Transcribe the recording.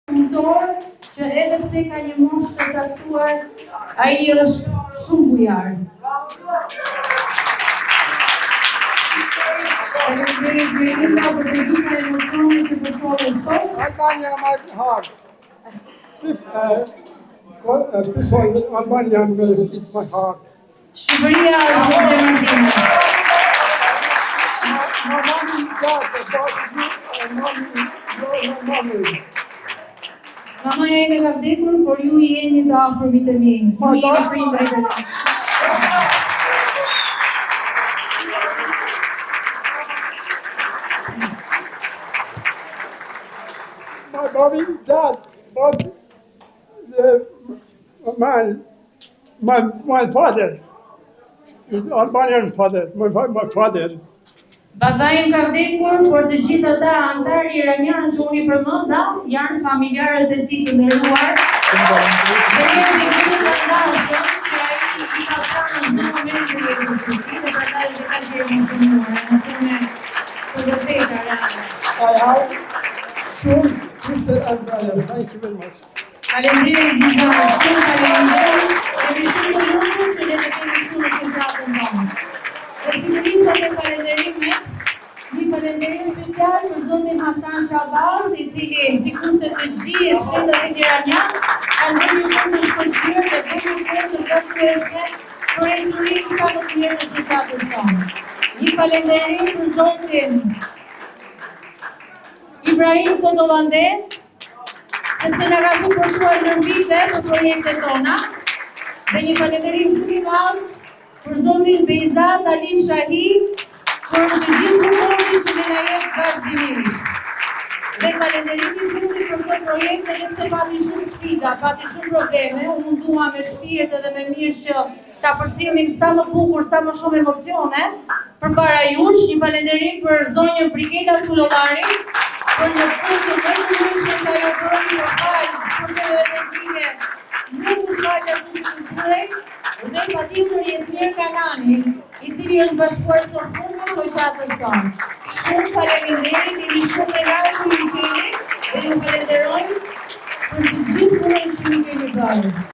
punëtor që edhe pse ka një moshë të caktuar, ai është shumë bujar. Faleminderit Gjerila për të gjitha emocionet që përshove sot. Albania më hard. Albania is my heart. Shqipëria është zemërtime. Mama ime ka vdekur, por ju I jeni të afërmit e mi. Ju jeni prindërit e mi. My mommy, dad, but my father, Albanian father, my father. Baba im ka vdekur, por të gjithë ata antar iranian që unë I përmenda janë familjarët e tij të nderuar. Dhe ne kemi të ndashëm që ai I ka thënë në momentin e jetës së tij dhe prandaj ne ka qenë emocionuar, të vërtetë reale. I have shown sister and brother. Thank you very much. Faleminderit Gjiza, shumë faleminderit. Jemi shumë të lumtur që ne të kemi këtu në fushatën tonë. Dhe sigurisht atë falënderimet, një falënderim special për zotin Hasan Shabaz, I cili sikurse të gjithë shtetet iranian kanë bërë një punë të shkëlqyer dhe bërë një punë të vështirë për ecurinë sa më të mirë të fushatës tonë. Një falënderim për zotin Ibrahim Kodovande, sepse na ka suportuar në vite për projektet tona, dhe një falënderim shumë I madh për zotin Bejzat Ali Shahi për të gjithë suportin që ne na jep vazhdimisht. Dhe falënderimi shumë për këtë projekt, edhe pse pati shumë sfida, pati shumë probleme, u mundua me shpirt edhe me mirë që ta përcjellim sa më bukur, sa më shumë emocione përpara jush. Një falënderim për zonjën Brigela Sullomari për një punë të vërtetueshme që ajo bëri për fal për të elektrike nuk u shfaq ashtu si duhej, dhe patjetër Jetmir Kanani, I cili është bashkuar sot punë shoqatës tonë. Shumë faleminderit, jemi shumë kënaqur që ju keni dhe ju falenderojmë për të gjithë punën që ju keni bërë.